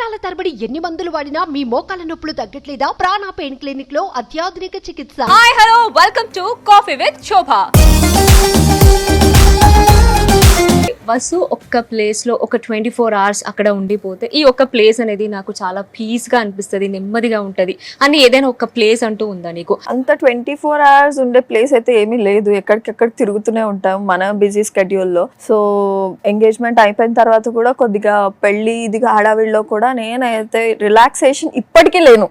సంవత్సరాల తరబడి ఎన్ని మందులు వాడినా మీ మోకాల నొప్పులు తగ్గట్లేదా? ప్రాణ పెయిన్ క్లినిక్ లో అత్యాధునిక చికిత్స. Hi hello welcome to coffee with Shobha. Vasu ఒక్క ప్లేస్ లో ఒక 24 hours అక్కడ ఉండిపోతే ఈ ఒక్క ప్లేస్ అనేది నాకు చాలా పీస్ గా అనిపిస్తుంది, నెమ్మదిగా ఉంటది అని ఏదైనా ఒక ప్లేస్ అంటూ ఉందా నీకు? అంత 24 hours ఉండే ప్లేస్ అయితే ఏమీ లేదు. ఎక్కడికెక్కడ తిరుగుతూనే ఉంటాం మన బిజీ స్కెడ్యూల్లో. సో ఎంగేజ్మెంట్ అయిపోయిన తర్వాత కూడా కొద్దిగా పెళ్లి ఇది హడావిడిలో కూడా నేనైతే రిలాక్సేషన్ ఇప్పటికీ లేను.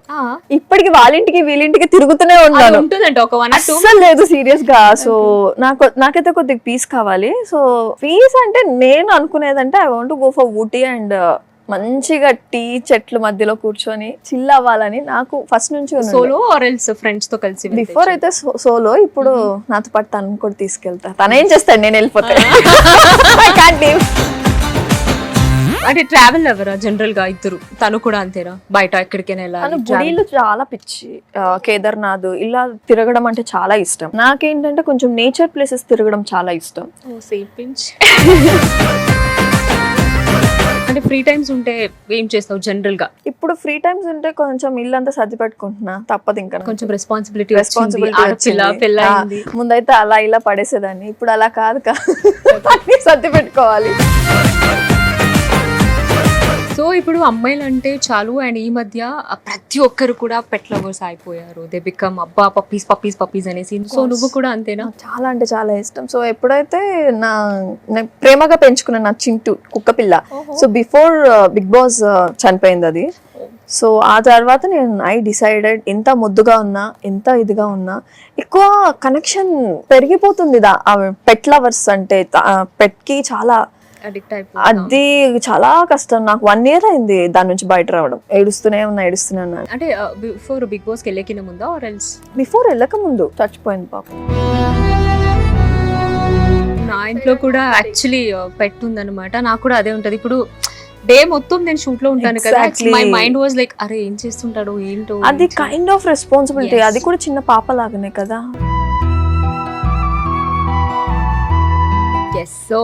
ఇప్పటికి వాళ్ళింటికి వీళ్ళింటికి తిరుగుతూనే ఉన్నాను. ఉంటుందంట ఒక 1 or 2 అస్సలు లేదు సీరియస్ గా. సో నాకైతే కొద్దిగా పీస్ కావాలి. సో పీస్ అంటే నేను అనుకునేదంటే I want go for Ooty and మంచిగా టీ చెట్ల మధ్యలో కూర్చొని చిల్ అవ్వాలని నాకు ఫస్ట్ నుంచి. సోలో ఆర్ ఎల్స్ ఫ్రెండ్స్ తో కలిసి? బిఫోర్ అయితే సోలో, ఇప్పుడు నాతో పాటు తనని కూడా తీసుకెళ్తా. తన ఏం చేస్తాడు నేను వెళ్ళిపోతా. అంటే ట్రావెల్ ఎవరా జనరల్ గా ఇద్దరు? తను కూడా అంతేరా? బయట ఎక్కడికైనా వెళ్ళాలి? గుడిలు చాలా పిచ్చి. కేదార్నాథ్ ఇలా తిరగడం అంటే చాలా ఇష్టం. నాకేంటంటే కొంచెం నేచర్ ప్లేసెస్ తిరగడం చాలా ఇష్టం. అంటే ఫ్రీ టైమ్స్ ఉంటే ఏం చేస్తావు జనరల్ గా? ఇప్పుడు ఫ్రీ టైమ్స్ ఉంటే కొంచెం ఇల్లంతా సర్ది పెట్టుకుంటున్నా, తప్పదు ఇంకా. కొంచెం రెస్పాన్సిబిలిటీ ముందైతే అలా ఇలా పడేసేదాన్ని, ఇప్పుడు అలా కాదు సర్ది పెట్టుకోవాలి. సో ఇప్పుడు అమ్మాయిలు అంటే చాలు, అండ్ ఈ మధ్య ప్రతి ఒక్కరు కూడా పెట్ లవర్స్ అయిపోయారు. దే బికమ్ అబ్బా పప్పీస్ పప్పీస్ పప్పీస్ అనేసి. సో నువ్వు కూడా అంతేనా? చాలా అంటే చాలా ఇష్టం. సో ఎప్పుడైతే నేను ప్రేమగా పెంచుకున్నాను నా చింటూ కుక్క పిల్ల. సో బిఫోర్ బిగ్ బాస్ చనిపోయింది అది. సో ఆ తర్వాత ఐ డిసైడెడ్ ఎంత ముద్దుగా ఉన్నా ఎంత ఇదిగా ఉన్నా ఎక్కువ కనెక్షన్ పెరిగిపోతుంది పెట్ లవర్స్ అంటే. పెట్ కి చాలా అది చాలా కష్టం. నాకు 1 year అయింది దాని నుంచి బయట రావడం. ఏడుస్తూనే ఉన్నా. అంటే బిఫోర్ బిగ్ బాస్ కి వెళ్ళకిన ముందా ఆర్ ఎల్స్? బిఫోర్ వెళ్ళక ముందు చచ్చిపోయింది పాపం. నా ఇంట్లో కూడా యాక్చువల్లీ పెట్ ఉందన్నమాట. నాకు కూడా అదే ఉంటది. ఇప్పుడు డే మొత్తం నేను షూట్ లో ఉంటాను కదా, మై మైండ్ వాజ్ లైక్ అరే ఏం చేస్తుంటాడు ఏంటో. అది కైండ్ ఆఫ్ రెస్పాన్సిబిలిటీ. అది కూడా చిన్న పాప లాగానే కదా. ఎస్. సో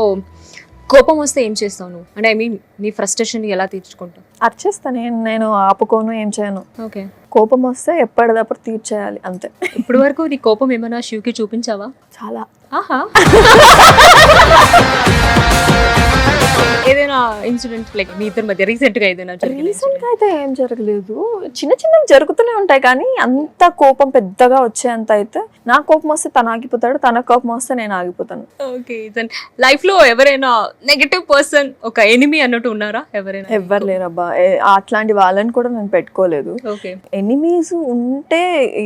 కోపం వస్తే ఏం చేస్తావు నువ్వు? అంటే ఐ మీన్ నీ ఫ్రస్ట్రేషన్ ఎలా తీర్చుకుంటావు? అర్చేస్తా. నేను ఆపుకోను, ఏం చేయను. ఓకే. కోపం వస్తే ఎప్పటిదప్పుడు తీర్చేయాలి అంతే. ఇప్పుడు వరకు నీ కోపం ఏమైనా శివ్కి చూపించావా? చాలా. ఆహా. ఏదైనా ఇన్సిడెంట్ లైక్ మీ ఇద్దరి మధ్య రీసెంట్ గా ఏదైనా? రీసెంట్ గా అయితే ఏం జరగలేదు. చిన్న జరుగుతూనే ఉంటాయి కానీ అంత కోపం పెద్దగా వచ్చేంత అయితే. నా కోపం వస్తే తను ఆగిపోతాడు, తన కోపం వస్తే నేను ఆగిపోతాను. ఓకే. లైఫ్ లో ఎవరైనా నెగటివ్ పర్సన్, ఒక ఎనిమీ అన్నట్టు ఉన్నారా ఎవరైనా? ఎవ్వరు లేరబ్బా. అట్లాంటి వాళ్ళని కూడా నేను పెట్టుకోలేదు. ఓకే. ఎనిమీస్ ఉంటే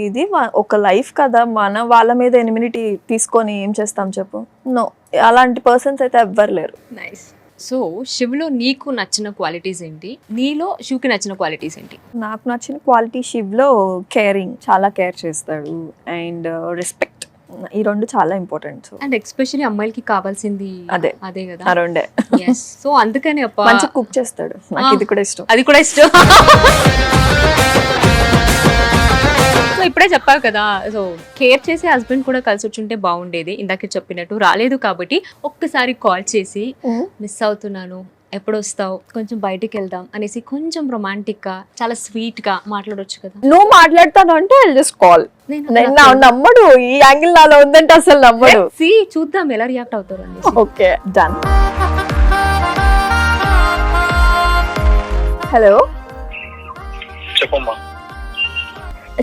ఇది ఒక లైఫ్ కదా, మన వాళ్ళ మీద ఎనిమినిటీ తీసుకొని ఏం చేస్తాం చెప్పు. నో, అలాంటి పర్సన్స్ అయితే ఎవ్వరు లేరు. నైస్. సో శివ్లో నీకు నచ్చిన క్వాలిటీస్ ఏంటి? నీలో శివ్కి నచ్చిన క్వాలిటీస్ ఏంటి? నాకు నచ్చిన క్వాలిటీ శివ్లో కేరింగ్, చాలా కేర్ చేస్తాడు, అండ్ రెస్పెక్ట్. ఈ 2 చాలా ఇంపార్టెంట్. అండ్ ఎస్పెషల్లీ అమ్మాయిలకి కావాల్సింది అదే కదా, ఆ 2. సో అందుకని మంచిగా కుక్ చేస్తాడు. నాకు ఇది కూడా ఇష్టం. అది కూడా ఇష్టం. సో ఇప్పుడే చెప్పావు కదా, సో కేర్ చేసే హస్బెండ్ కూడా కలిసి వచ్చుంటే బాగుండేది. ఇందాక చెప్పినట్టు రాలేదు కాబట్టి ఒక్కసారి కాల్ చేసి మిస్ అవుతున్నాను, ఎప్పుడు వస్తావు, కొంచెం బయటికి వెళ్దాం అనేసి కొంచెం రొమాంటిక్ గా చాలా స్వీట్ గా మాట్లాడొచ్చు కదా. నువ్వు మాట్లాడతాను అంటే జస్ట్ కాల్. నమ్మడు, ఈ యాంగిల్ నాలో ఉందంటే అసలు నమ్మడు. చూద్దాం ఎలా రియాక్ట్ అవుతారు అని. Okay, done. హలో చెప్పమ్మా.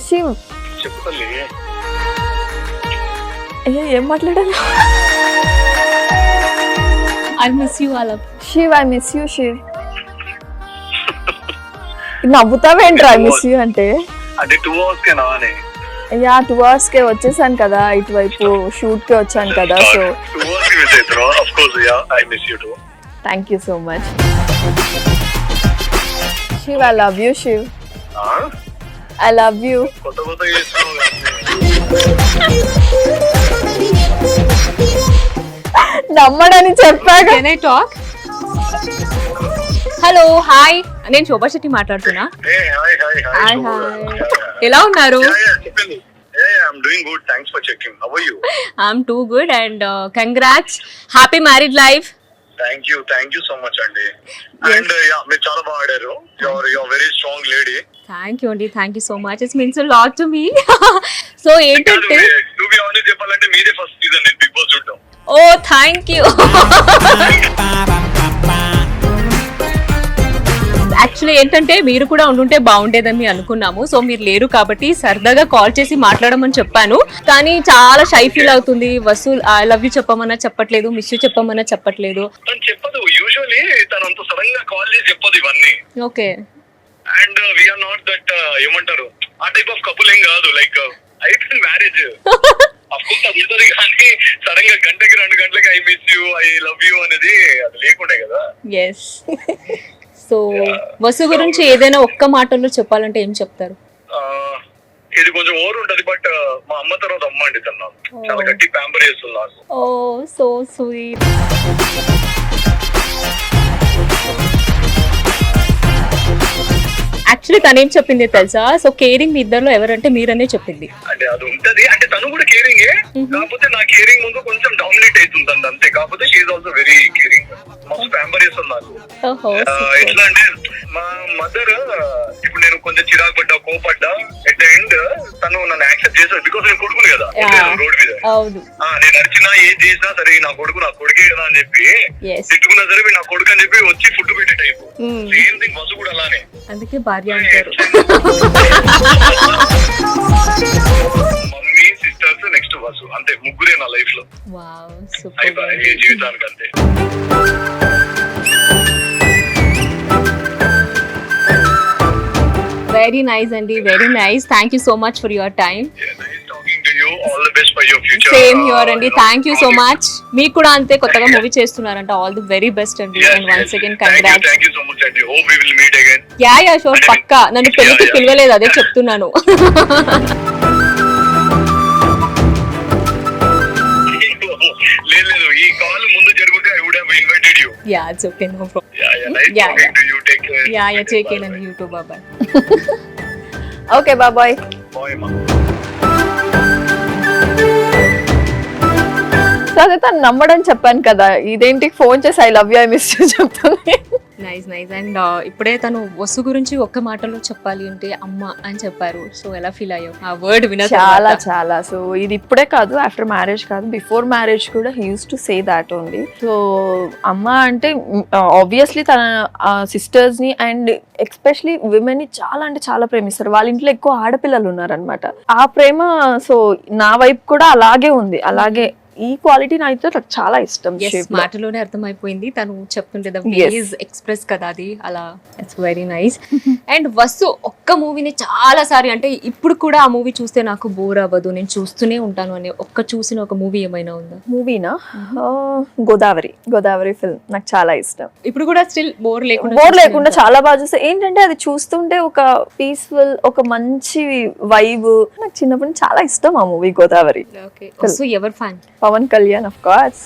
శివ్ ఏం మాట్లాడాలి? I miss you all up. Shiv, I miss you, Shiv. నవ్వుతావేంట్రా ఐ మిస్ యూ అంటే? అది 2 hours కే నానే. యా 2 hours కే వచ్చేసాను కదా ఇటువైపు, షూట్ కి వచ్చాను కదా. సో 2 hours కి మిస్ అవుతారు. Of course yeah, I miss you to. Thank you so much. Shiv, I love you, Shiv. I love you. కొత్త చేస్తున్నావు కదా. నమ్మడని చెప్పాక. Can I talk? Hello, hi, నేను శోభా శెట్టి మాట్లాడుతున్నా. హాయ్. ఎలా ఉన్నారు? I'm doing good. Thanks for checking. How are you? I'm too good and congrats. Happy married life. Thank you so much అండి. And మీరు చాలా బాగా ఆడారు. Your very strong lady. Thank you అండి, thank you so much. It's means lot to me. So ఏంటంటే to be honest చెప్పాలంటే మీదే first season నేను బిగ్ బాస్ చూడడం. Oh thank you. యాక్చువల్లీ ఏంటంటే మీరు కూడా ఉండుంటే బాగుండేదని అనుకున్నాము. సో మీరు లేరు కాబట్టి సరదాగా కాల్ చేసి మాట్లాడమని చెప్పాను. కానీ చాలా షై ఫీల్ అవుతుంది. వసు ఐ లవ్ యూ చెప్పమన్నా చెప్పట్లేదు, మిస్ యూ చెప్పమన్నా చెప్పట్లేదు. తను చెప్పదు. యూజువల్లీ తను అంత సడన్ గా కాల్ చేసి చెప్పదు ఇవన్నీ. Okay. And we are not that ఏమంటారు ఆ టైప్ ఆఫ్ కపుల్ ఏం కాదు. లైక్ అయిపోయింది మ్యారేజ్ అఫ్కోర్స్ అది ఉంటుంది కానీ సడన్ గా గంటకి 2 గంటలకి I miss you I love you అనేది అది లేకుండే కదా. ఎస్. సో వసు గురించి ఏదైనా ఒక్క మాటలో చెప్పాలంటే ఏం చెప్తారు? ఇది కొంచెం ఓవర్ ఉంటది బట్ మా అమ్మ తర్వాత అమ్మ అండి తను నాకు చాలా గట్టి ప్యాంపర్ చేస్తుంది నాకు. ఓ సో స్వీట్. యాక్చువల్లీ తనేం చెప్పింది తెలుసా? సో కేరింగ్ మీ ఇద్దరిలో ఎవరంటే మీరనే చెప్పింది. అంటే అది ఉంటది. అంటే తను కూడా కేరింగే, కాకపోతే నా కేరింగ్ ముందు కొంచెం డామినేట్ అవుతుంది అంతే. కాకపోతే షీఈ్ ఆల్సో వెరీ కేరింగ్. మస్తు ప్యాంపర్ చేస్తుంది నాకు. ఎట్లా అంటే మా మదర్ ఇప్పుడు నేను కొంచెం చిరాకు పడ్డా కోపడ్డా ఎట్ ద ఎండ్ తను నన్ను యాక్సెప్ట్ చేశారు. బికాస్ నేను కొడుకును కదా రోడ్ మీద. నేను నడిచినా ఏది చేసినా సరే నా కొడుకే కదా అని చెప్పి తిట్టుకున్నా సరే నా కొడుకు అని చెప్పి వచ్చి ఫుడ్ పెట్టే టైప్. సేమ్ థింగ్ వసు కూడా అలానే. అందుకే భార్య అంటారు. మమ్మీ సిస్టర్స్ నెక్స్ట్ వసు అంతే ముగ్గురే నా లైఫ్ లో. జీవితానికి అంతే. వెరీ నైస్ అండి, very nice. Thank you so much for your time. Same here అండి. Thank you so much. మీకు కూడా అంతే కొత్తగా మూవీ చేస్తున్నారంట. ఆల్ ది వెరీ బెస్ట్ అండి. And once again congrats. Thank you so much అండి. Hope we will meet again. Yeah sure పక్కా. నన్ను పెళ్లికి పిలవలేదు అదే చెప్తున్నాను. లేదు ఈ కాల్ ముందు జరుగుతే I would have invited you. Yeah it's okay no problem. Yeah take care. Yeah take care అండి. You too bye bye. Okay bye bye. Bye మా. సో అదే తను నమ్మడం చెప్పాను కదా, ఇదేంటి ఫోన్ చేసి I love you I miss you చెప్తాను. Nice nice. అండ్ ఇప్పుడే తను వసు గురించి ఒక్క మాటలో చెప్పాలి అంటే అమ్మ అని చెప్పారు. సో ఎలా ఫీల్ అయ్యావు ఆ వర్డ్ విన? చాలా చాలా. సో ఇది ఇప్పుడే కాదు, ఆఫ్టర్ మ్యారేజ్ కాదు, బిఫోర్ మ్యారేజ్ కూడా he use to say that only. So అమ్మ అంటే ఆబ్వియస్లీ తన సిస్టర్స్ ని అండ్ ఎస్పెషలీ విమెన్ ని చాలా అంటే చాలా ప్రేమిస్తారు. వాళ్ళ ఇంట్లో ఎక్కువ ఆడపిల్లలు ఉన్నారనమాట. ఆ ప్రేమ సో నా వైపు కూడా అలాగే ఉంది. అలాగే ఈ క్వాలిటీ నాకైతే నాకు చాలా ఇష్టం. మాటలోనే అర్థమైపోయింది తను చెప్తుంటే ద వేస్ ఎక్స్ప్రెస్ కదా అది అలా. It's very nice. And Vasu ఒక్క మూవీని చాలా సారి అంటే ఇప్పుడు కూడా ఆ మూవీ చూస్తే నాకు బోర్ అవ్వదు, నేను చూస్తూనే ఉంటాను అని చూసిన ఒక మూవీ ఏమైనా ఉందా? మూవీనా? గోదావరి ఫిల్మ్ నాకు చాలా ఇష్టం. ఇప్పుడు కూడా స్టిల్ బోర్ లేకుండా చాలా బాగా చూస్తే ఏంటంటే అది చూస్తుంటే ఒక పీస్ఫుల్ ఒక మంచి వైబ్. నాకు చిన్నప్పటి నుంచి చాలా ఇష్టం ఆ movie Godavari. Ever fan? Pawan Kalyan of course.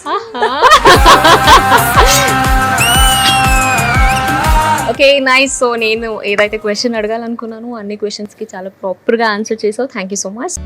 Okay nice. So నేను ఏదైతే క్వశ్చన్ అడగాలనుకున్నానో అన్ని క్వశ్చన్స్ కి చాలా ప్రాపర్ గా ఆన్సర్ చేసావు. Thank you so much.